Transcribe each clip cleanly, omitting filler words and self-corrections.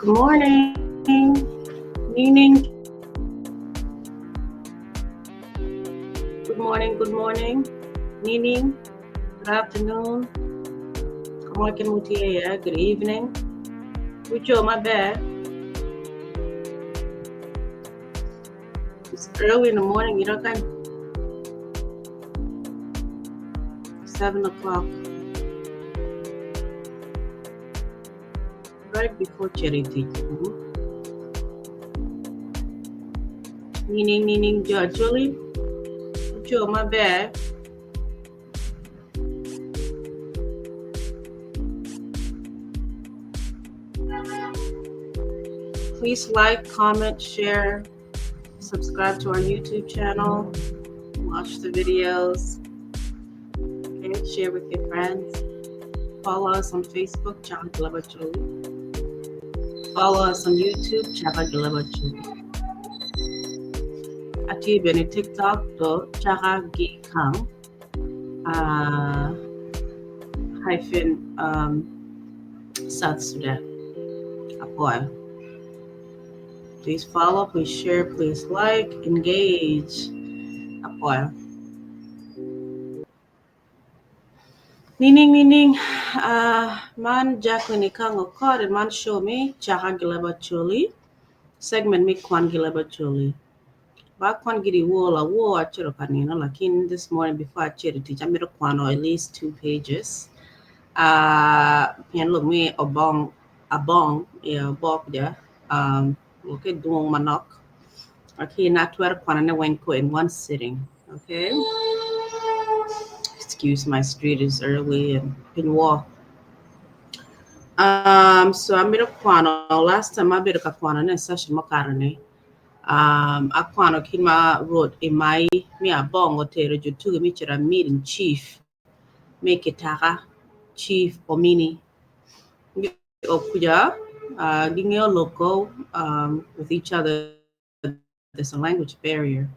Good morning. Meaning. Good morning. Meaning. Good afternoon. Good evening. Ucho, my bad. It's early in the morning, you know, 7 o'clock. Right before charity. Meaning, Jo Acholi. Ucho, my bad. Please like, comment, share, subscribe to our YouTube channel, watch the videos, okay, share with your friends. Follow us on Facebook, Chaka Ki Leb Acholi. Follow us on YouTube, Chaka Ki Leb Acholi. Ati beni TikTok to Chaka Ki Ikang South Sudan. Apwoyo. Please follow, please share, please like, engage. Apwoyo. Meaning, man Jackline Ikang Cont'd and man show me Chaka Ki Leb Acholi. Segment me Kwan Ki Leb Acholi. Back Kwan gidi war achiro kanino, lakin this morning before I chair to teach, I made a Kwan or at least 2 pages. Look me Abong, yeah, Bok ja. Okay, doing manok. Okay, not where Kwan and went in one sitting. Okay. Excuse my street is early and can walk. So I made a Kwan. Last time I made a Kwan in a session macaroni. Akwano Kima wrote in my Abong or to meet a meeting chief, make Kitaka Chief Omini. Okuja, Gingyo local with each other. There's a language barrier.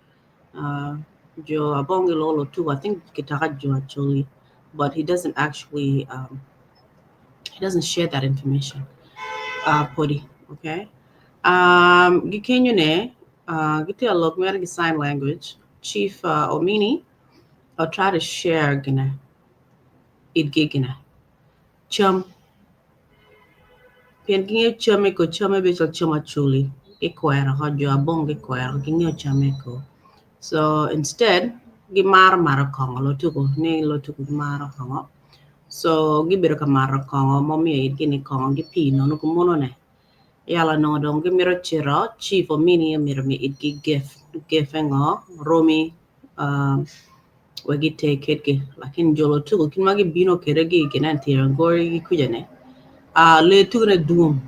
Jo Abong Lotuko, I think Kitaka Jo Acholi, but he doesn't actually he doesn't share that information. Podi, okay. Gikenyune, get a look at sign language. Chief Omini, I'll try to share gina. It gigina. Chum. Pianginga chumeko chumabito chumachuli. Equire, hojo abong equire, ginyo chameko. So instead, gimara marakongo, lotuko, ne lotuko marakongo. So gibiro marakongo, mommy, gini kongo, gipino, no kumonone. Yala no don't give me a chiro, chief or mini mirror me it gift and romy we take it like in jolo too can magi bino keregi can anti and gory kujane le to the doom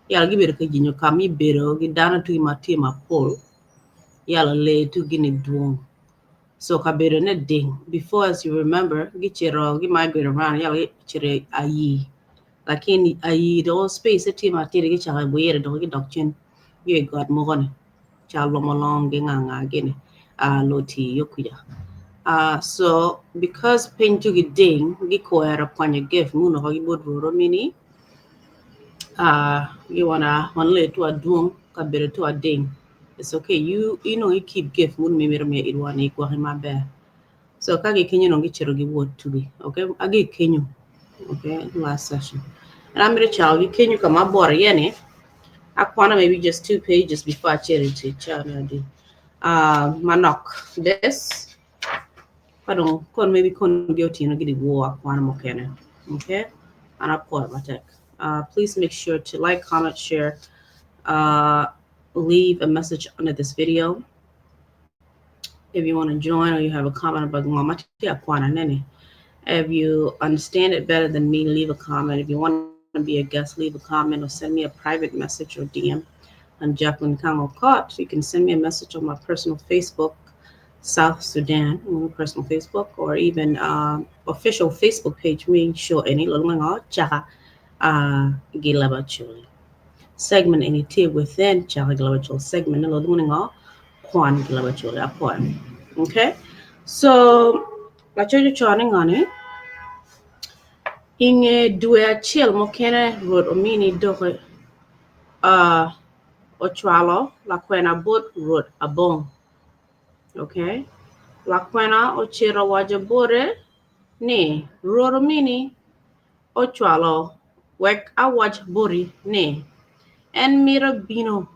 yala give it a kajino kami bero get down to my team a pole yala lay to guinea doom so kabero ne ding before as you remember get your migrate around yala chire Ayii. Lakini Ayii the space a team at the child weird dog doctrine you got more child long again Lotii yokuya. So because pain to get ding giko era kwanya gift muno hogi bodro mini you wanna one to a doom kabere to a ding. It's okay, you know you keep gift mun me it one equal him my bear. So kage kenyu no gichero gi word to be okay agi kenyu okay last session. And I'm going to tell you, can you come aboard again? I want maybe just 2 pages before I charity channel. Manok this. Pardon, maybe guilty and get war aquana okay? And I call it please make sure to like, comment, share, leave a message under this video. If you want to join or you have a comment about Mama Aquana. If you understand it better than me, leave a comment. If you want to be a guest, leave a comment or send me a private message or DM on Jackline Ikang Cont'd. You can send me a message on my personal Facebook, South Sudan, personal Facebook, or even official Facebook page. Me show any little Chaka Ki Leb Acholi. Segment any tier within Chaka Ki Leb Acholi segment. Little Kwan Ki Leb Acholi Apwoyo. Okay, so I show you turning on it. Inge due chill mokene road omini dohe Ochwalo lakwena bot rot abong. Okay. Lakwena ochiro waja bore ni roro mini ochwalo wek awach bori ni en mira bino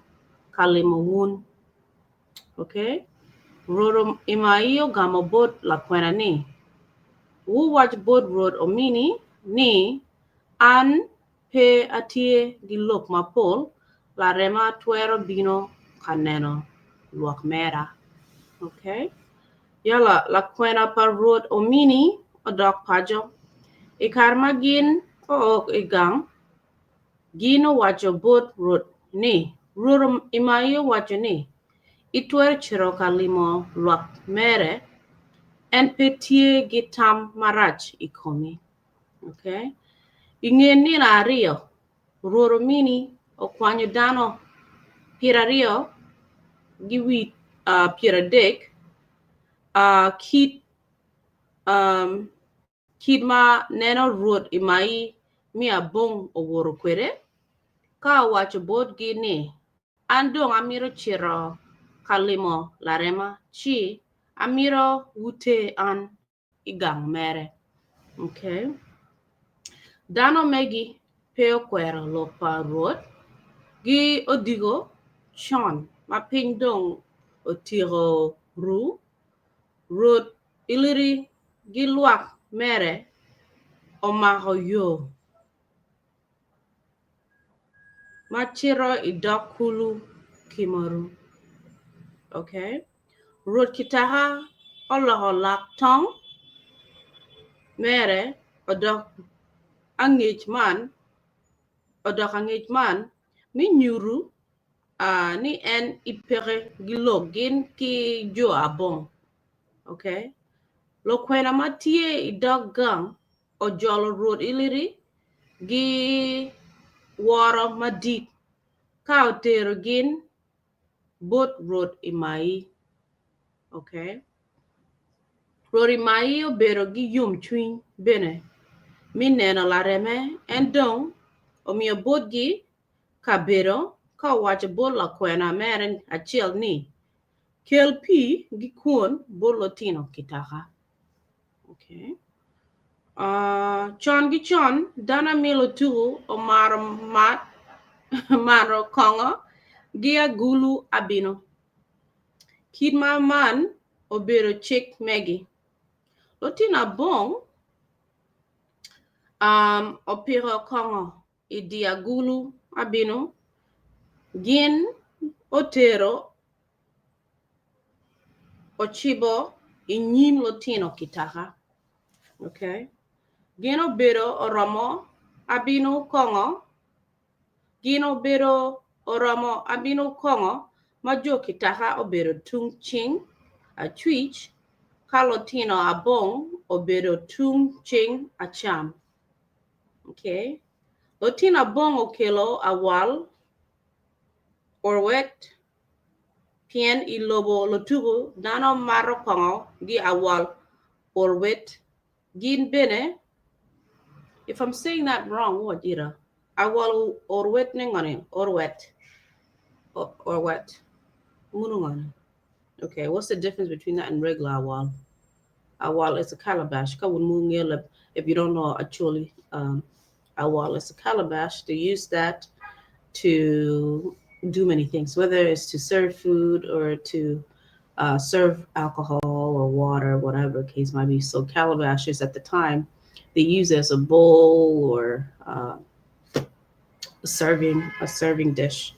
kalimo wun. Okay. Roro imaiyo gamo bot lakwena ni wu wach bot rot omini ni an pe atie gi lok mapol la rema twero bino kaneno luok mera. Okay. Yala lakwena pa rot omini odok pajo. Ikar magin o igang gino wacho bot rot ni roro imaiyo wacho ni itwer chiro kalimo luok mere en petie gi tam marach ikomi. Okay. Ing'e ni ariyo roro mini okwanyo dano pirariyo gi wi piradek kid ma neno ruot imai mi abong owuoro kwere ka wacho bot gi ni andong amiro chiro kalimo larema chi amiro wute an igang mere. Okay. Dano megi peo kwero lopa ruot gi odigo chon ma piny dong otiro ru ruot Illiri gi luak mere omako yo machiro idok kulu kimaru. Okay. Ruot Kitaka oloho lak tong mere odok ang'ech man mi nyuru ni en ipere gi lok gin ki Jo Abong. Okay. Lokwena matie idok gang ojolo ruot Illiri gi woro madit ka otero gin bot ruot imai. Okay. Ruot imai obero gi yom chuny bene mi neno lareme en dong omiyo bot gi kabero ka wacho bot lakwena mere achiel ni kel pi gi kuon bot lotino Kitaka. Okay. Chon gi chon dana mi Lotuko omaro maro kongo gi agulu abino. Kid ma man obero chik megi. Lotin abong opiro kongo idi agulu abino gin otero ochibo inyim lotino Kitaka. Okay. Gin obero oromo abino kongo. Gin obero oromo abino kongo ma Jo Kitaka obero tung ching achwich ka lotino abong obero tung ching acham. Okay. Lotino abong okelo awal orwet pien ilobo Lotuko dano maro kongo gi awal orwet gin bene. If I'm saying that wrong, what ira? Awal orwet nengane orwet orwet munungane. Okay, what's the difference between that and regular awal? Awal is a calabash. If you don't know Acholi, awal is a calabash. They use that to do many things, whether it's to serve food or to serve alcohol or water, whatever the case might be. So calabashes at the time, they use it as a bowl or a serving dish,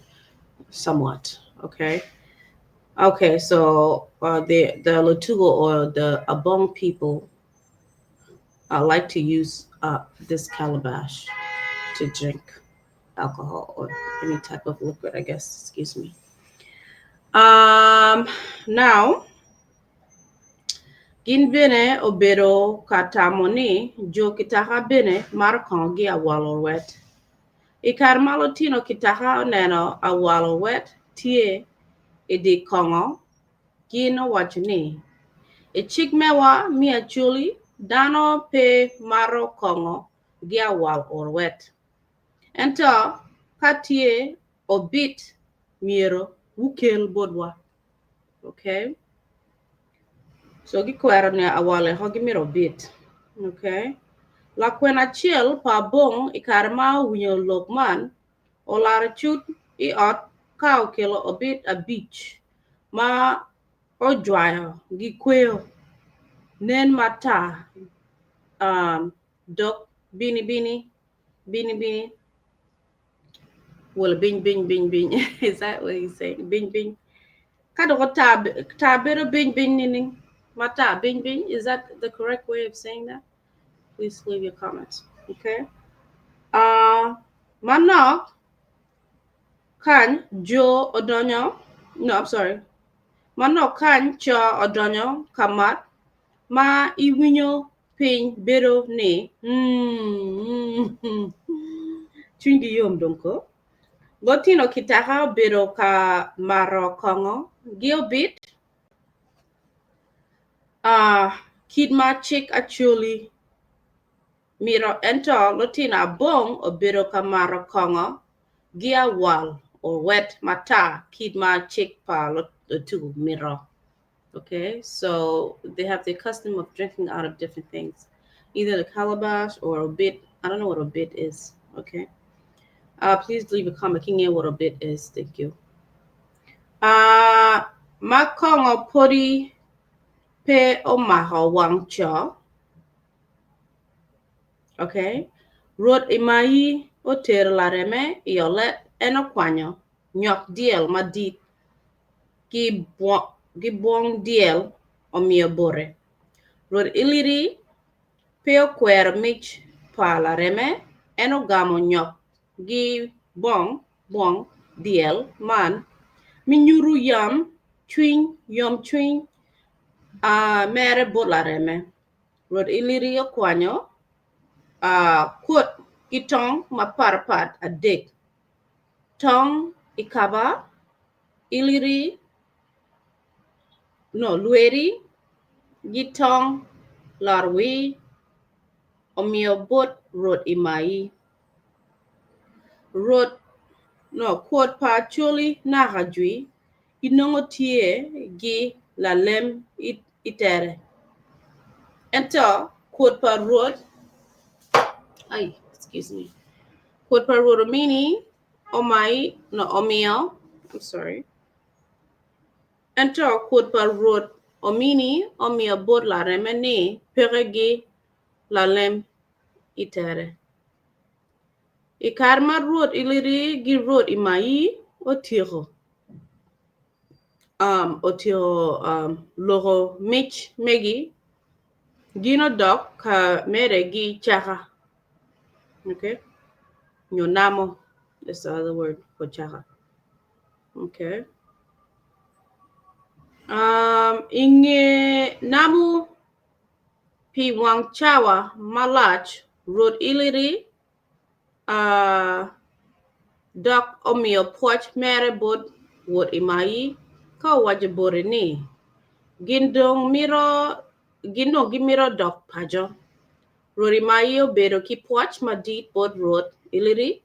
somewhat. Okay. Okay. So the Lotuko or the Abong people like to use this calabash to drink alcohol or any type of liquid, I guess. Excuse me. Now, gin bene obero katamoni Jo Kitaka bene mar kongi awalo wet. Ikar malotino Kitaka oneno awalo wet tie idi kongo gino wachni. E chik mewa mi Acholi dano pe maro kongo gi awal or wet. Ento katie obit miro wukel bodwa. Okay? So gikwero ne awale ho gimiro bit. Okay? La kwena chiel pa bong ikarma winyo lokman o lara chut I ot ka okelo obit a beach ma o jwayo gi kweo nen mata dok bini well bing is that what he's saying bing kada ko tabero bing nining mata bing is that the correct way of saying that? Please leave your comments. Okay. Manok kan jo odonyo. No, I'm sorry. Manok kan cho odonyo kamat ma iwinyo pin bero ne. Chungi yom donko. Lotino kitaka bero ka maro kongo. Gilbit. Kidma chick acholi. Miro ento lotina bong o bero ka maro kongo. Gia wal or wet mata kidma chick pa lotu miro. Okay, so they have the custom of drinking out of different things, either the calabash or a bit. I don't know what a bit is. Okay, please leave a comment. King what a bit is. Thank you. Makongo pori pe omaho wangcho. Okay, rod imai oter lareme iolet enokwanyo nyok diel madit gi buong diel omio bore. Rod Illiri peo kwer mich pa lareme enogamo nyok gi buong diel man minyuru yom chwiny mere bot lareme. Rod Illiri okwanyo kuot kitong maparapat adek. Tong ikaba lueri gitong larwi omio bot rod imai. Kuot pa chuli nakajui inongo tie gi lalem itere. Ento kuot pa rod excuse me. Kuot pa rod omini omio. I'm sorry. Ento kuot pa rod omini omio bot la remeni peregi lalem itere. Ikarma rod Illiri gi rod imai otiro. Logo mich megi gino dok ka mere gi chaka. Okay. Nyonamo. That's the other word for chaka. Okay. Inge namu pi wang chawa malach rod Illiri dok omio poch mere bot wot imai ka wajabore ni gindong gimiro dok pajo rod imai obedo ki poch madit bot rod Illiri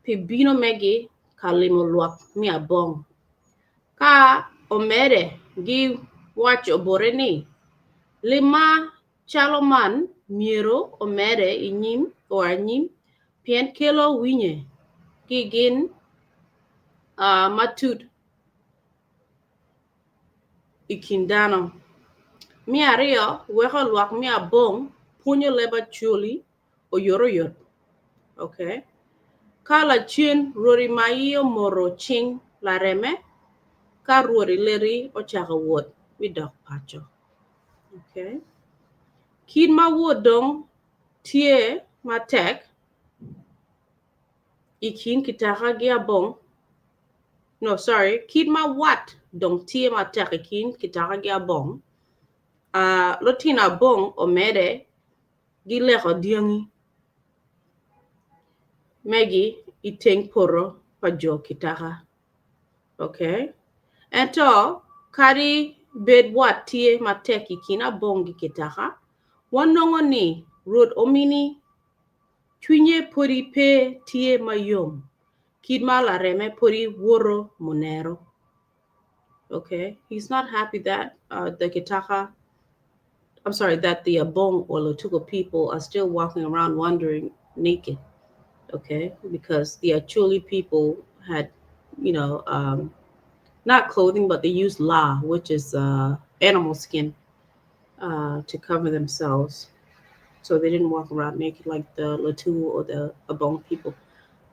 pi bino megi kalimo luak mi abong ka omere gi wach obore ni lima chaloman miro omere inyim pien kelo winye gigin matut ikindano. Mi ario weko luak mi abong punyo leb acholi oyoroyot. Okay. Kala chin rori maio moro ching la reme ka rori Illiri ochaka wot widok pacho. Okay. Kid ma wodong tie matek ikin kitaka gi abong. No, sorry. Kid ma wat dong tie matek ikin kitaka gi abong. Lotina abong omede gileko diangi. Megi iteng poro pa jo kitaka. Okay. Ento kari bed wat tie matek ikin abong gi kitaka. Wanongo ni rod omini chwinye pori pe tie mayom. Kidma la reme puri wuro monero. Okay, he's not happy that that the Abong or Lotuko people are still walking around wandering naked. Okay, because the Acholi people had, not clothing, but they used la, which is animal skin, to cover themselves. So they didn't walk around naked like the Lotuko or the Abong people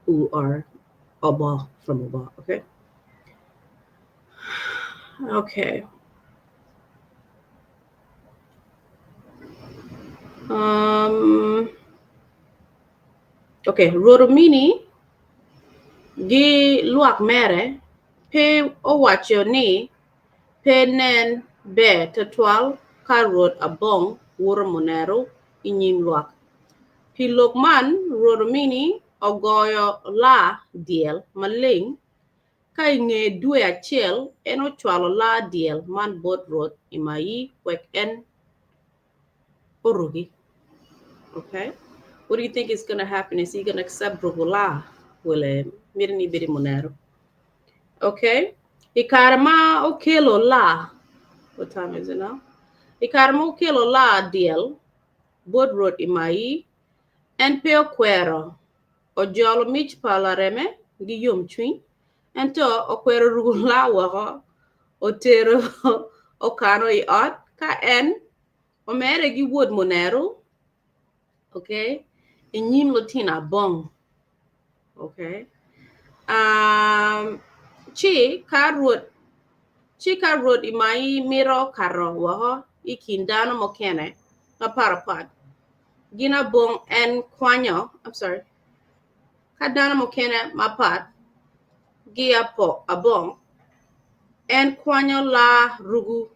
who are Obbo from Obbo. Okay. Okay. Um. Okay. Rodomini gi luak mere pe o wacho ni pe nen be tetwal karot abong wuro monero inyim luak. Pilok man Rodomini ogoyo la diel maling ka inge dwe achiel en ochwalo la diel man bot rot imayi wek en orugi. Okay? What do you think is going to happen? Is he going to accept Brugula? Wile mirni biri monero. Okay? Ikarama okelo la. What time is it now? Ikarama okelo la diel bot rot imayi en peo quero. Ojolo mich palareme gi yom chui. Ento okwero rugula wako. Otero okano I ot ka en omere gi wood monero. Okay? Inyim Latina bong. Okay. Chi karot imai miro karo waho ikindano mokene na parapat. Gina bong en kwanyo, I'm sorry. Kadana mokene mapat. Gia po abong en kwanyo la rugu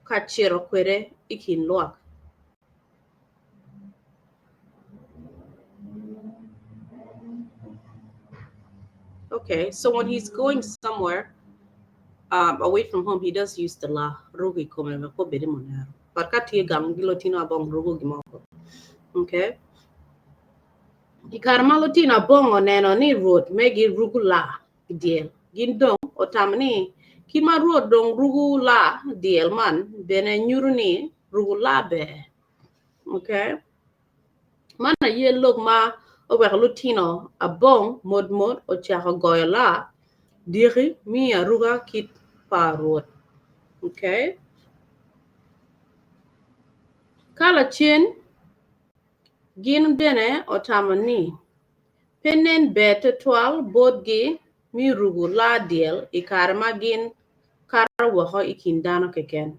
kachiro kwere ikin luak. Okay, so when he's going somewhere away from home, he does use the la rugi come ko bedi monero. Parkati gam gilotino abong rugu gimoko. Okay. Ikarmalotina bongo neno ni road megi rugu la diel. Gindong otamni kima road dong rugu la diel man bene nyuruni rugu la be. Okay. Mana ye look ma over lutino abong mod o chaka goyo la diri mi aruga kit pa road. Okay. Kala chin gin bene otamani penen bete twal bodgi mi rugu la diel ikarma gin kara waho ikindano keken.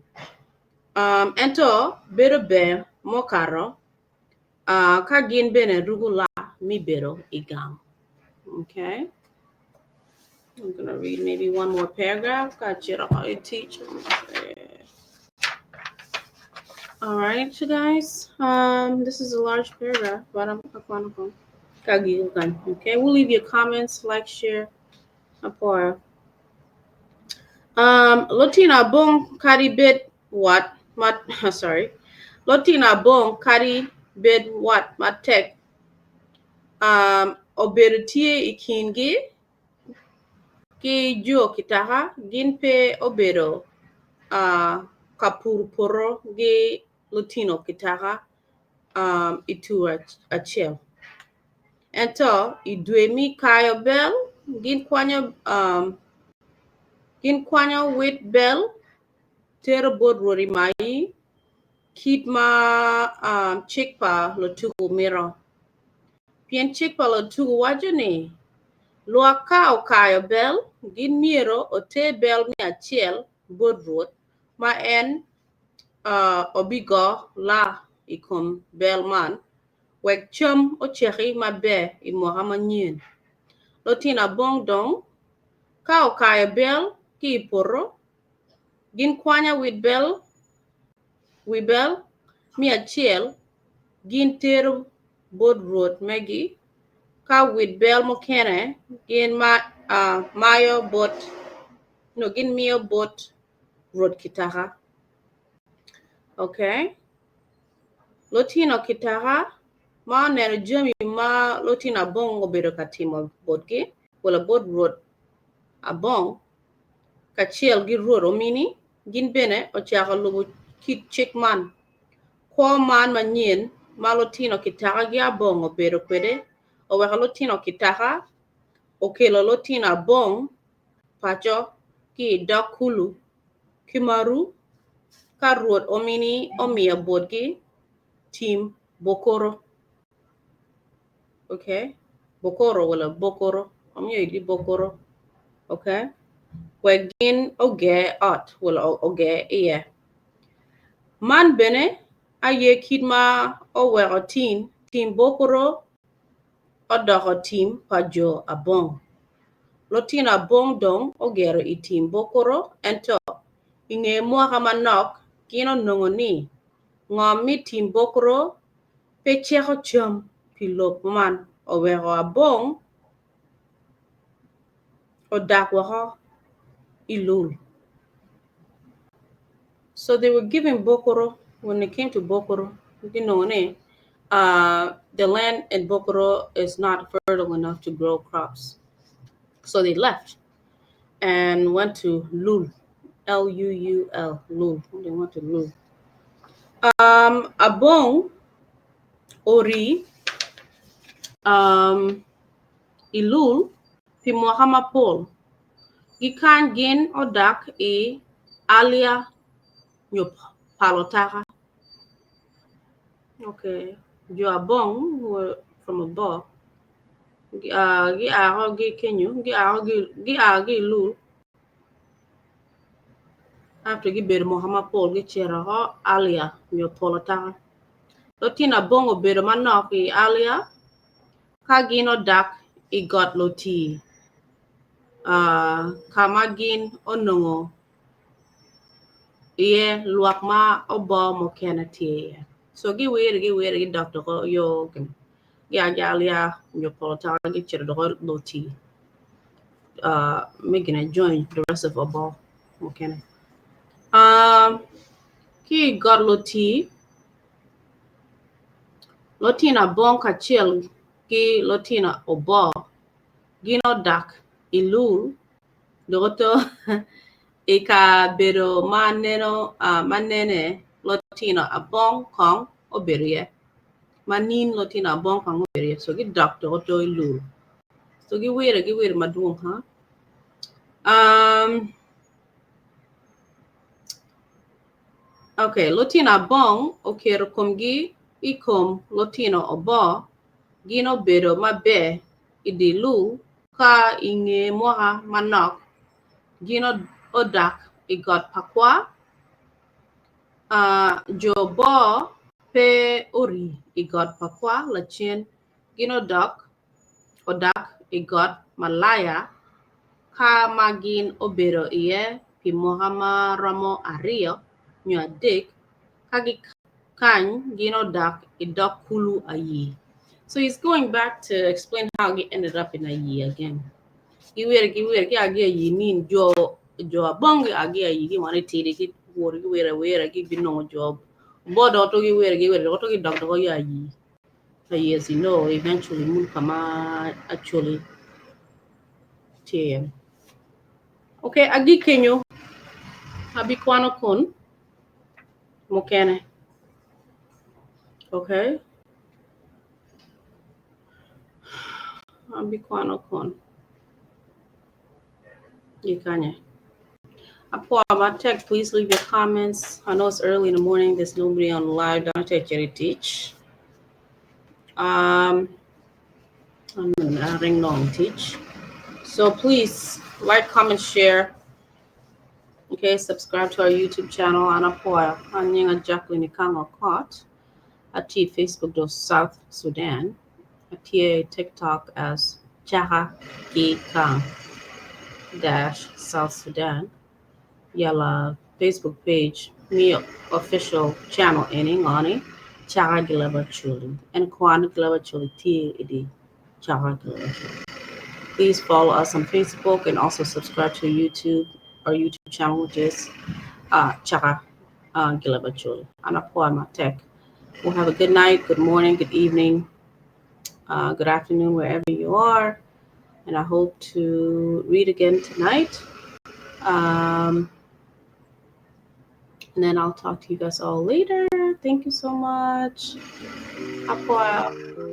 Ento bero be mokaro ka gin bene rugu la mi bero igam. Okay. I'm gonna read maybe one more paragraph. Got you to teach. All right, you guys. This is a large paragraph, but I'm okay. We'll leave your comments, like, share, Apwoyo. Lotina bong kari bit what mat sorry. Lotina bong kari bit what matek oberutie ikingi ki jo kitaha ginpe obero kapurporo gi Lutino kitaha itu achel. Ento idwemi kayo bell gin kwanyo with bell tero bod rori mai kit ma chikpa Lotuko miro. Pien chikpa Lotuko wajoni luaka o kayo bell gin miro o te bell mi achiel bod rot ma en obigo la ikom bell man wek chum o cheri ma be I mohama nyen. Lotina bong dong ka o kayo bell ki poro gin kwanya with bell mi achiel gin tero bod rot megi ka with bell mokene gin mayo bot no gin mio bot rot kitaha. Okay. Lotino kitaha Ma nene Jimmy ma Lotii na Abong obedo ka timo bodgi, wala bod ruoth Abong kachiel gi ruoth Omini, gin bene ochako luwo kit chik man. Kwo man manyien ma Lotino Kitaka gi Abong obedo kwede, oweko Lotino Kitaka, okelo Lotino Abong pacho ki dok kulu Kimaru ka ruoth Omini omiyo bodgi tim Bokoro. Okay, Bokoro wala Bokoro, omiyo di Bokoro. Okay, wegin oge ot wala oge iye. Man bene aye kid ma oweko tim Bokoro odoko tim pa Jo Abong. Lotino Abong dong ogero I tim Bokoro ento inge mwaka manok gino nongo ni ngom mi tim Bokoro pe cheko chom pilop man oweko Abong odak wako Ilul. So they were giving Bokoro, when it came to Bokoro, you know, the land in Bokoro is not fertile enough to grow crops. So they left and went to Lul, L-U-U-L, Lul. They went to Lul. Abong Ori, Ilul, Pimwahama Pol, Gikan Gin Odak Alia Nyop Palotaka. Okay, Jo Abong were from Obbo. Gi aho gi Kenyu, gi Lul. After gi bedo Muhammad Paul gi chero Alia Nyop Palotaka. Lotino Abong obedo manok Alia ka gin odak got Lotii. Kama gin onongo iye luak ma Obbo mokene tie. So gi were Dr. Yo Alia Nyop Palotaka gi chero Lotii. Making a join the rest of Obbo mokene. Ki got Lotii. Lotino Abong kachiel ki Lotino Obbo gino dak Ilul doto ika bedo manene Lotino Abong kong oberie manin Lotino Abong kong oberie so gi dak doto Ilul so gi were maduong okay, Lotino Abong okero komgi ikom Lotino Obbo gino bedo mabe idilu ka inge mwaka manok gino odak igot pakwa Jo Obbo pe ori igot pakwa lachien gino odak igot Malaya ka magin obedo iye pi Muhammad Ramo Ario nyo adek kagi kany gino odak idok kulu Ayii. So he's going back to explain how he ended up in Ayii again. Giwere ki agi Ayii nin Jo Abong agi Ayii ki wane tiri ki wore giwere ki binongo job. Bodo to giwere to gi dok to Ayii. Ayii, as you know, eventually Mulkama actually tie. Okay, agi kenyo abi kwano kon mokene. Okay. Abi kwano kon. Yikanye. Apwoyo, tech, please leave your comments. I know it's early in the morning. There's nobody on live. Don't take your teach. I'm adding long teach. So please like, comment, share. Okay, subscribe to our YouTube channel on Apwoyo. I'm Jackline Ikang Cont'd. At Facebook do South Sudan. At TikTok as Chaka Ki Leb South Sudan. Yala Facebook page, me official channel ngani Chaka Ki Leb Acholi and Kwan Ki Leb Acholi TED Chaka Ki Leb Acholi. Please follow us on Facebook and also subscribe to our YouTube channel, which is Chaka Ki Leb Acholi. And Apwoyo Tech. We'll have a good night, good morning, good evening. Good afternoon, wherever you are. And I hope to read again tonight. And then I'll talk to you guys all later. Thank you so much. Apwoyo.